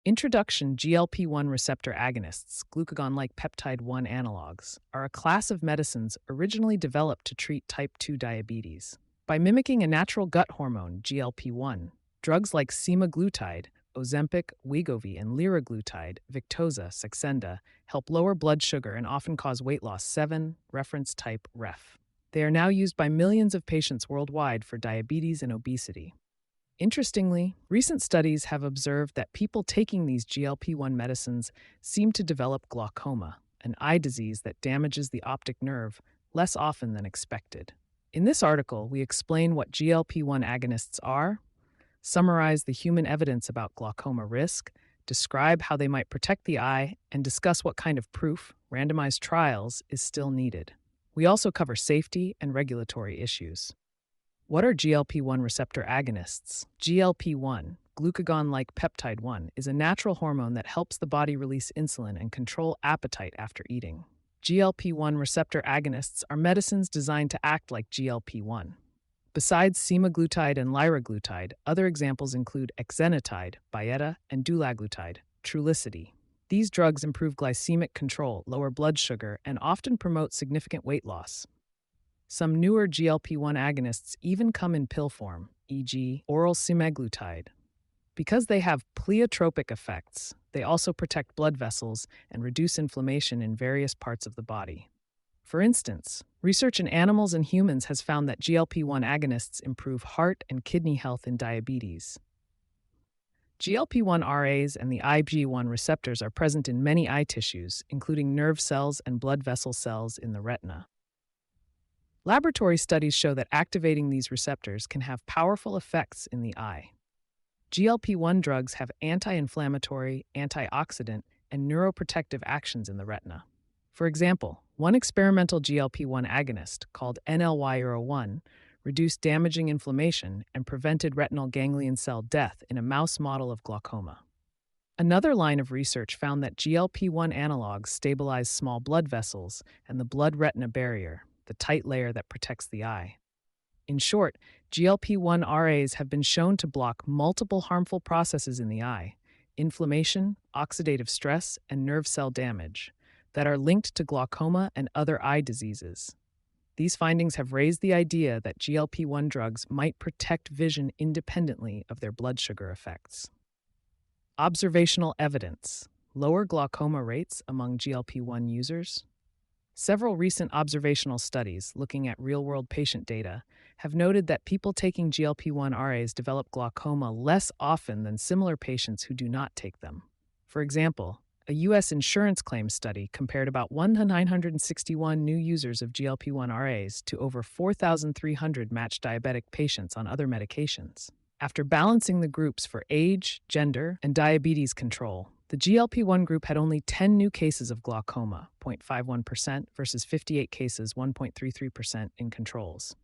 Introduction GLP-1 receptor agonists, glucagon-like peptide 1 analogs, are a class of medicines originally developed to treat type 2 diabetes. By mimicking a natural gut hormone, GLP-1, drugs like semaglutide, Ozempic, Wegovy, and liraglutide, Victoza, Saxenda, help lower blood sugar and often cause weight loss 7, reference type Ref. They are now used by millions of patients worldwide for diabetes and obesity. Interestingly, recent studies have observed that people taking these GLP-1 medicines seem to develop glaucoma, an eye disease that damages the optic nerve less often than expected. In this article, we explain what GLP-1 agonists are, summarize the human evidence about glaucoma risk, describe how they might protect the eye, and discuss what kind of proof, randomized trials, is still needed. We also cover safety and regulatory issues. What are GLP-1 receptor agonists? GLP-1, glucagon-like peptide 1, is a natural hormone that helps the body release insulin and control appetite after eating. GLP-1 receptor agonists are medicines designed to act like GLP-1. Besides semaglutide and liraglutide, other examples include exenatide, Byetta, and dulaglutide, Trulicity. These drugs improve glycemic control, lower blood sugar, and often promote significant weight loss. Some newer GLP-1 agonists even come in pill form, e.g., oral semaglutide. Because they have pleiotropic effects, they also protect blood vessels and reduce inflammation in various parts of the body. For instance, research in animals and humans has found that GLP-1 agonists improve heart and kidney health in diabetes. GLP-1 RAs and the IgG1 receptors are present in many eye tissues, including nerve cells and blood vessel cells in the retina. Laboratory studies show that activating these receptors can have powerful effects in the eye. GLP-1 drugs have anti-inflammatory, antioxidant, and neuroprotective actions in the retina. For example, one experimental GLP-1 agonist, called NLY-01, reduced damaging inflammation and prevented retinal ganglion cell death in a mouse model of glaucoma. Another line of research found that GLP-1 analogs stabilize small blood vessels and the blood-retina barrier, the tight layer that protects the eye. In short, GLP-1 RAs have been shown to block multiple harmful processes in the eye, inflammation, oxidative stress, and nerve cell damage, that are linked to glaucoma and other eye diseases. These findings have raised the idea that GLP-1 drugs might protect vision independently of their blood sugar effects. Observational evidence: lower glaucoma rates among GLP-1 users. Several recent observational studies looking at real-world patient data have noted that people taking GLP-1 RAs develop glaucoma less often than similar patients who do not take them. For example, a U.S. insurance claims study compared about 961 new users of GLP-1 RAs to over 4,300 matched diabetic patients on other medications. After balancing the groups for age, gender, and diabetes control, the GLP-1 group had only 10 new cases of glaucoma, 0.51%, versus 58 cases, 1.33%, in controls.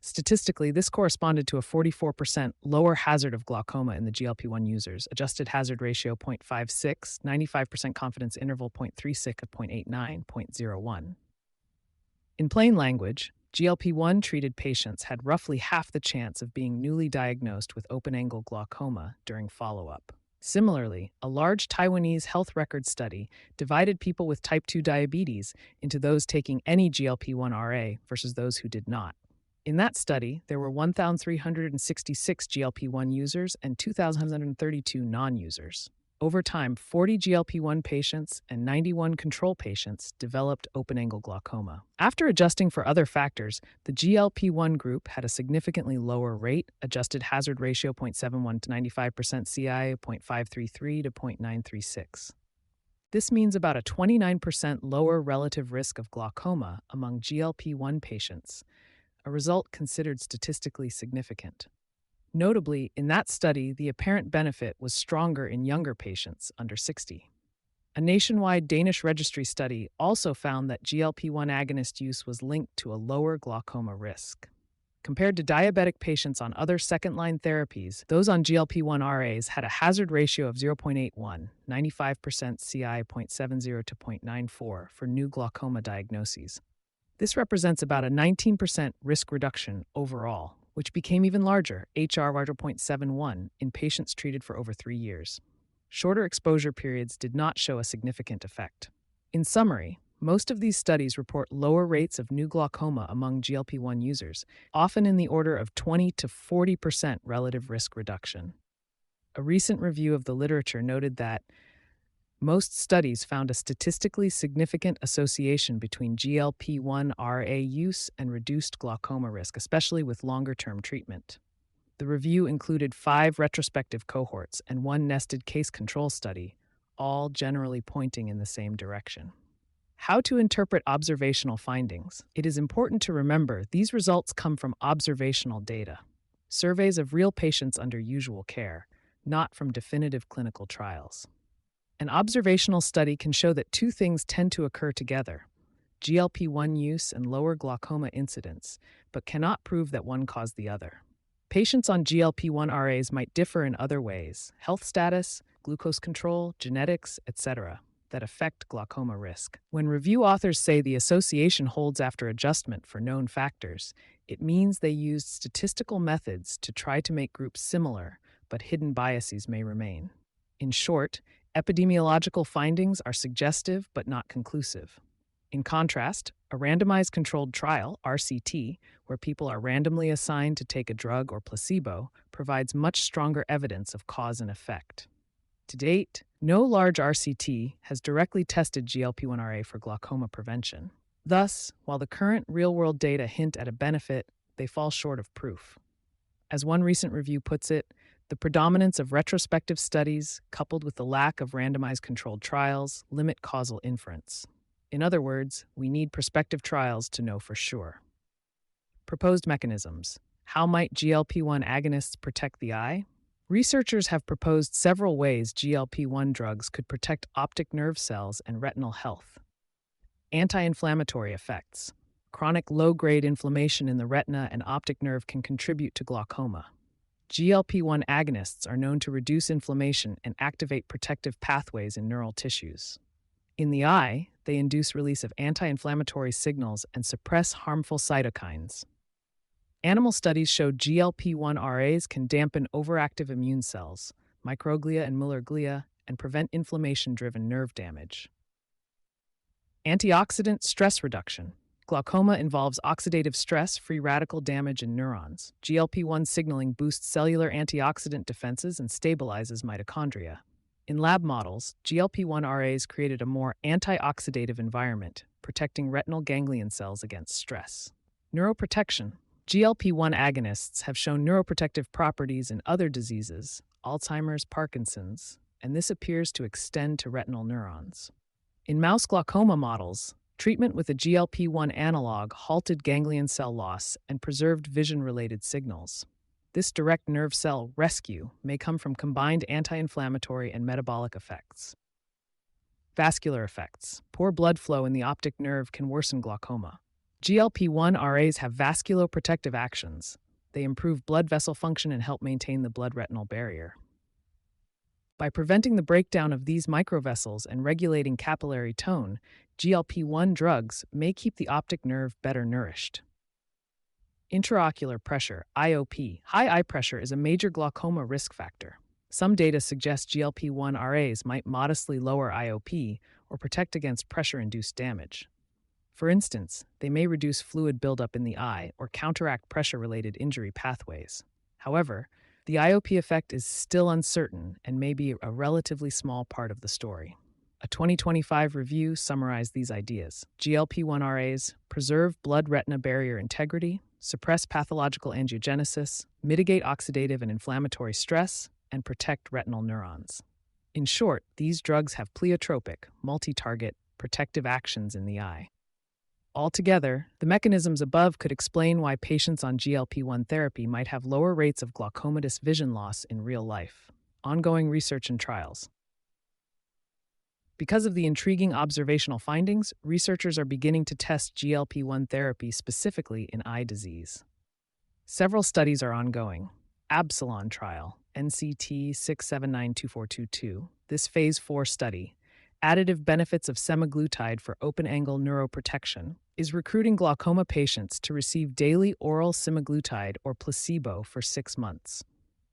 Statistically, this corresponded to a 44% lower hazard of glaucoma in the GLP-1 users, adjusted hazard ratio 0.56, 95% confidence interval 0.36 of 0.89, 0.01. In plain language, GLP-1 treated patients had roughly half the chance of being newly diagnosed with open-angle glaucoma during follow-up. Similarly, a large Taiwanese health record study divided people with type 2 diabetes into those taking any GLP-1 RA versus those who did not. In that study, there were 1,366 GLP-1 users and 2,132 non-users. Over time, 40 GLP-1 patients and 91 control patients developed open-angle glaucoma. After adjusting for other factors, the GLP-1 group had a significantly lower rate, adjusted hazard ratio 0.71 to 95% CI, 0.533 to 0.936. This means about a 29% lower relative risk of glaucoma among GLP-1 patients, a result considered statistically significant. Notably, in that study, the apparent benefit was stronger in younger patients under 60. A nationwide Danish registry study also found that GLP-1 agonist use was linked to a lower glaucoma risk. Compared to diabetic patients on other second-line therapies, those on GLP-1 RAs had a hazard ratio of 0.81, 95% CI 0.70 to 0.94 for new glaucoma diagnoses. This represents about a 19% risk reduction overall, which became even larger, HR 0.71, in patients treated for over 3 years. shorter exposure periods did not show a significant effect. In summary, most of these studies report lower rates of new glaucoma among GLP-1 users, often in the order of 20 to 40% relative risk reduction. A recent review of the literature noted that most studies found a statistically significant association between GLP-1 RA use and reduced glaucoma risk, especially with longer-term treatment. The review included 5 retrospective cohorts and 1 nested case control study, all generally pointing in the same direction. How to interpret observational findings? It is important to remember these results come from observational data, surveys of real patients under usual care, not from definitive clinical trials. An observational study can show that 2 things tend to occur together: GLP-1 use and lower glaucoma incidence, but cannot prove that one caused the other. Patients on GLP-1 RAs might differ in other ways: health status, glucose control, genetics, etc., that affect glaucoma risk. When review authors say the association holds after adjustment for known factors, it means they used statistical methods to try to make groups similar, but hidden biases may remain. In short, epidemiological findings are suggestive but not conclusive. In contrast, a randomized controlled trial, RCT, where people are randomly assigned to take a drug or placebo, provides much stronger evidence of cause and effect. To date, no large RCT has directly tested GLP-1 RA for glaucoma prevention. Thus, while the current real-world data hint at a benefit, they fall short of proof. As one recent review puts it, the predominance of retrospective studies, coupled with the lack of randomized controlled trials, limit causal inference. In other words, we need prospective trials to know for sure. Proposed mechanisms. How might GLP-1 agonists protect the eye? Researchers have proposed several ways GLP-1 drugs could protect optic nerve cells and retinal health. Anti-inflammatory effects. Chronic low-grade inflammation in the retina and optic nerve can contribute to glaucoma. GLP-1 agonists are known to reduce inflammation and activate protective pathways in neural tissues. In the eye, they induce release of anti-inflammatory signals and suppress harmful cytokines. Animal studies showed GLP-1 RAs can dampen overactive immune cells, microglia and Muller glia, and prevent inflammation-driven nerve damage. Antioxidant stress reduction. Glaucoma involves oxidative stress, free radical damage in neurons. GLP-1 signaling boosts cellular antioxidant defenses and stabilizes mitochondria. In lab models, GLP-1 RAs created a more antioxidative environment, protecting retinal ganglion cells against stress. Neuroprotection. GLP-1 agonists have shown neuroprotective properties in other diseases, Alzheimer's, Parkinson's, and this appears to extend to retinal neurons. In mouse glaucoma models, treatment with a GLP-1 analog halted ganglion cell loss and preserved vision-related signals. This direct nerve cell rescue may come from combined anti-inflammatory and metabolic effects. Vascular effects. Poor blood flow in the optic nerve can worsen glaucoma. GLP-1 RAs have vasculoprotective actions. They improve blood vessel function and help maintain the blood-retinal barrier. By preventing the breakdown of these microvessels and regulating capillary tone, GLP-1 drugs may keep the optic nerve better nourished. Intraocular pressure, IOP. High eye pressure is a major glaucoma risk factor. Some data suggest GLP-1 RAs might modestly lower IOP or protect against pressure-induced damage. For instance, they may reduce fluid buildup in the eye or counteract pressure-related injury pathways. However, the IOP effect is still uncertain and may be a relatively small part of the story. A 2025 review summarized these ideas. GLP-1 RAs preserve blood-retina barrier integrity, suppress pathological angiogenesis, mitigate oxidative and inflammatory stress, and protect retinal neurons. In short, these drugs have pleiotropic, multi-target, protective actions in the eye. Altogether, the mechanisms above could explain why patients on GLP-1 therapy might have lower rates of glaucomatous vision loss in real life. Ongoing research and trials. Because of the intriguing observational findings, researchers are beginning to test GLP-1 therapy specifically in eye disease. Several studies are ongoing. Absalon trial, NCT 6792422. This Phase 4 study, Additive Benefits of Semaglutide for Open-Angle Neuroprotection, is recruiting glaucoma patients to receive daily oral semaglutide or placebo for 6 months.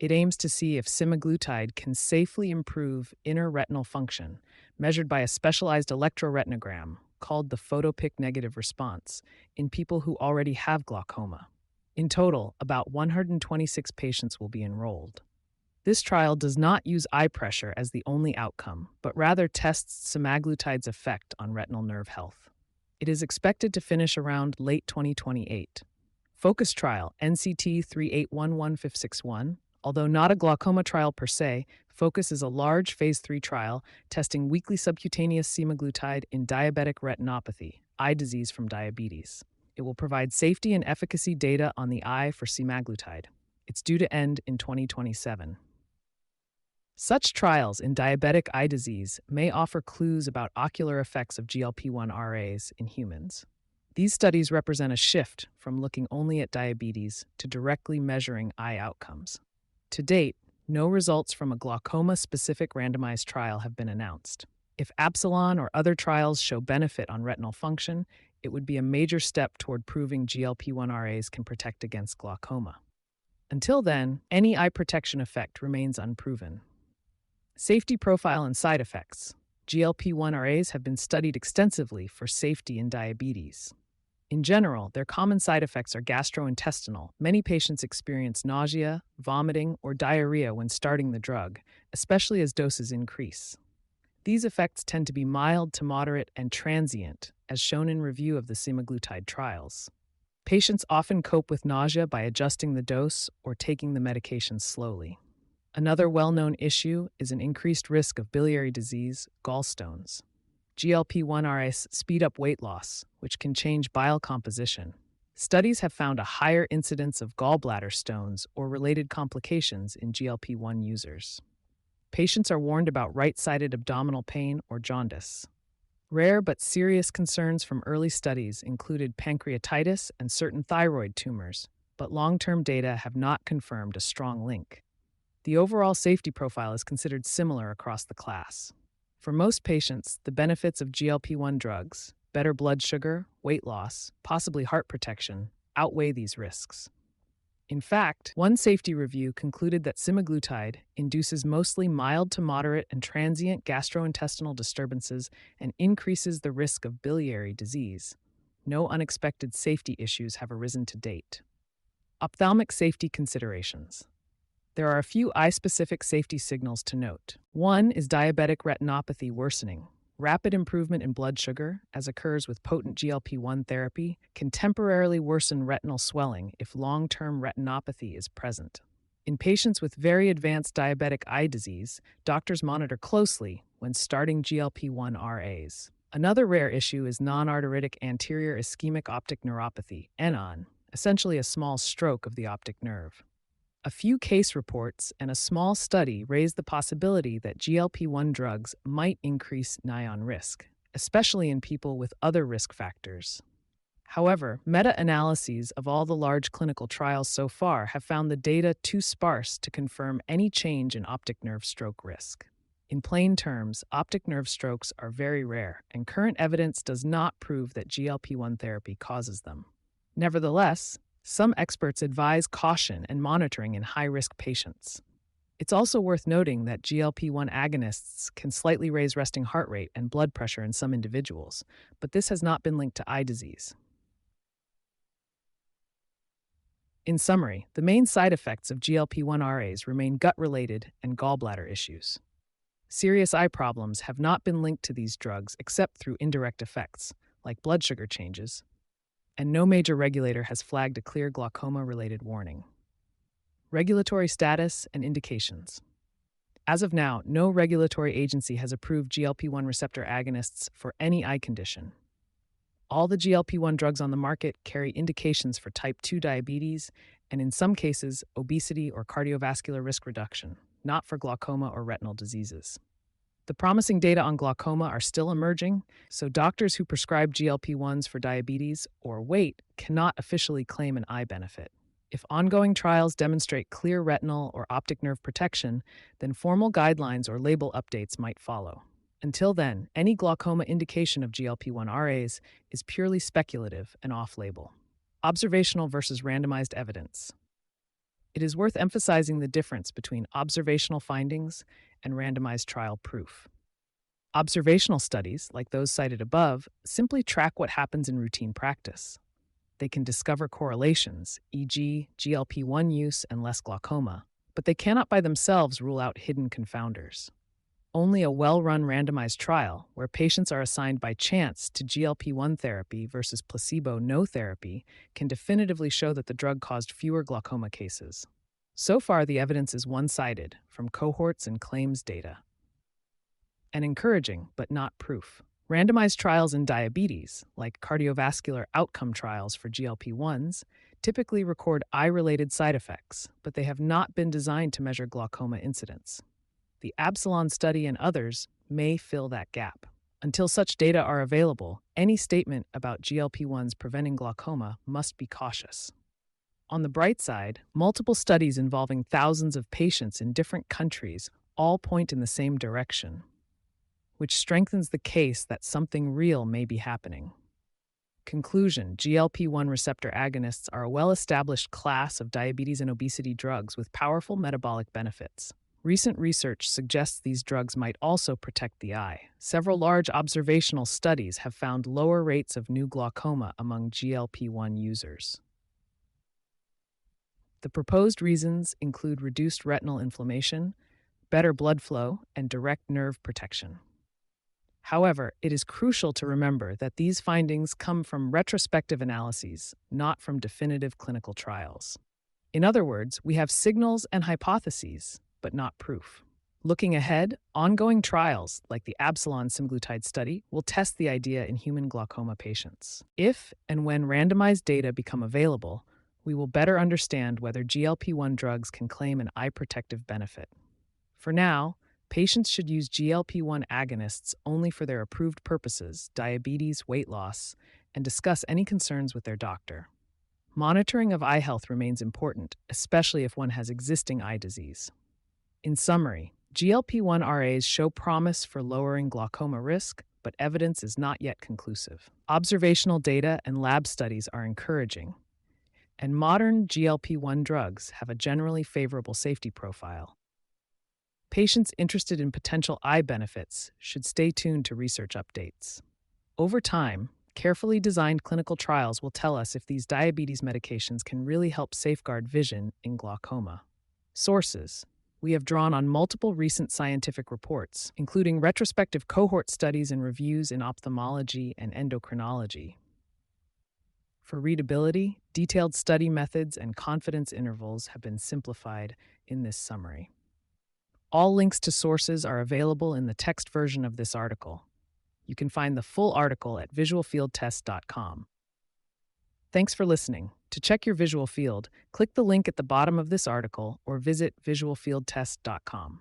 It aims to see if semaglutide can safely improve inner retinal function, measured by a specialized electroretinogram called the photopic negative response in people who already have glaucoma. In total, about 126 patients will be enrolled. This trial does not use eye pressure as the only outcome, but rather tests semaglutide's effect on retinal nerve health. It is expected to finish around late 2028. Focus trial NCT 3811561. Although not a glaucoma trial per se, Focus is a large phase 3 trial testing weekly subcutaneous semaglutide in diabetic retinopathy, eye disease from diabetes. It will provide safety and efficacy data on the eye for semaglutide. It's due to end in 2027. Such trials in diabetic eye disease may offer clues about ocular effects of GLP-1 RAs in humans. These studies represent a shift from looking only at diabetes to directly measuring eye outcomes. To date, no results from a glaucoma-specific randomized trial have been announced. If Absalon or other trials show benefit on retinal function, it would be a major step toward proving GLP-1 RAs can protect against glaucoma. Until then, any eye protection effect remains unproven. Safety profile and side effects. GLP-1 RAs have been studied extensively for safety in diabetes. In general, their common side effects are gastrointestinal. Many patients experience nausea, vomiting, or diarrhea when starting the drug, especially as doses increase. These effects tend to be mild to moderate and transient, as shown in review of the semaglutide trials. Patients often cope with nausea by adjusting the dose or taking the medication slowly. Another well-known issue is an increased risk of biliary disease, gallstones. GLP-1 RAs speed up weight loss, which can change bile composition. Studies have found a higher incidence of gallbladder stones or related complications in GLP-1 users. Patients are warned about right-sided abdominal pain or jaundice. Rare but serious concerns from early studies included pancreatitis and certain thyroid tumors, but long-term data have not confirmed a strong link. The overall safety profile is considered similar across the class. For most patients, the benefits of GLP-1 drugs, better blood sugar, weight loss, possibly heart protection, outweigh these risks. In fact, one safety review concluded that semaglutide induces mostly mild to moderate and transient gastrointestinal disturbances and increases the risk of biliary disease. No unexpected safety issues have arisen to date. Ophthalmic safety considerations. There are a few eye-specific safety signals to note. One is diabetic retinopathy worsening. Rapid improvement in blood sugar, as occurs with potent GLP-1 therapy, can temporarily worsen retinal swelling if long-term retinopathy is present. In patients with very advanced diabetic eye disease, doctors monitor closely when starting GLP-1 RAs. Another rare issue is non-arteritic anterior ischemic optic neuropathy, NON, essentially a small stroke of the optic nerve. A few case reports and a small study raised the possibility that GLP-1 drugs might increase NON risk, especially in people with other risk factors. However, meta-analyses of all the large clinical trials so far have found the data too sparse to confirm any change in optic nerve stroke risk. In plain terms, optic nerve strokes are very rare, and current evidence does not prove that GLP-1 therapy causes them. Nevertheless, some experts advise caution and monitoring in high-risk patients. It's also worth noting that GLP-1 agonists can slightly raise resting heart rate and blood pressure in some individuals, but this has not been linked to eye disease. In summary, the main side effects of GLP-1 RAs remain gut-related and gallbladder issues. Serious eye problems have not been linked to these drugs except through indirect effects, like blood sugar changes, and no major regulator has flagged a clear glaucoma-related warning. Regulatory status and indications. As of now, no regulatory agency has approved GLP-1 receptor agonists for any eye condition. All the GLP-1 drugs on the market carry indications for type 2 diabetes and, in some cases, obesity or cardiovascular risk reduction, not for glaucoma or retinal diseases. The promising data on glaucoma are still emerging, so doctors who prescribe GLP-1s for diabetes or weight cannot officially claim an eye benefit. If ongoing trials demonstrate clear retinal or optic nerve protection, then formal guidelines or label updates might follow. Until then, any glaucoma indication of GLP-1 RAs is purely speculative and off-label. Observational versus randomized evidence. It is worth emphasizing the difference between observational findings and randomized trial proof. Observational studies, like those cited above, simply track what happens in routine practice. They can discover correlations, e.g., GLP-1 use and less glaucoma, but they cannot by themselves rule out hidden confounders. Only a well-run randomized trial, where patients are assigned by chance to GLP-1 therapy versus placebo no therapy, can definitively show that the drug caused fewer glaucoma cases. So far, the evidence is one-sided, from cohorts and claims data. And encouraging, but not proof. Randomized trials in diabetes, like cardiovascular outcome trials for GLP-1s, typically record eye-related side effects, but they have not been designed to measure glaucoma incidence. The Absalon study and others may fill that gap. Until such data are available, any statement about GLP-1s preventing glaucoma must be cautious. On the bright side, multiple studies involving thousands of patients in different countries all point in the same direction, which strengthens the case that something real may be happening. Conclusion: GLP-1 receptor agonists are a well-established class of diabetes and obesity drugs with powerful metabolic benefits. Recent research suggests these drugs might also protect the eye. Several large observational studies have found lower rates of new glaucoma among GLP-1 users. The proposed reasons include reduced retinal inflammation, better blood flow, and direct nerve protection. However, it is crucial to remember that these findings come from retrospective analyses, not from definitive clinical trials. In other words, we have signals and hypotheses, but not proof. Looking ahead, ongoing trials, like the Absalon semaglutide study, will test the idea in human glaucoma patients. If and when randomized data become available, we will better understand whether GLP-1 drugs can claim an eye protective benefit. For now, patients should use GLP-1 agonists only for their approved purposes, diabetes, weight loss, and discuss any concerns with their doctor. Monitoring of eye health remains important, especially if one has existing eye disease. In summary, GLP-1 RAs show promise for lowering glaucoma risk, but evidence is not yet conclusive. Observational data and lab studies are encouraging, and modern GLP-1 drugs have a generally favorable safety profile. Patients interested in potential eye benefits should stay tuned to research updates. Over time, carefully designed clinical trials will tell us if these diabetes medications can really help safeguard vision in glaucoma. Sources: we have drawn on multiple recent scientific reports, including retrospective cohort studies and reviews in ophthalmology and endocrinology. For readability, detailed study methods and confidence intervals have been simplified in this summary. All links to sources are available in the text version of this article. You can find the full article at visualfieldtest.com. Thanks for listening. To check your visual field, click the link at the bottom of this article or visit visualfieldtest.com.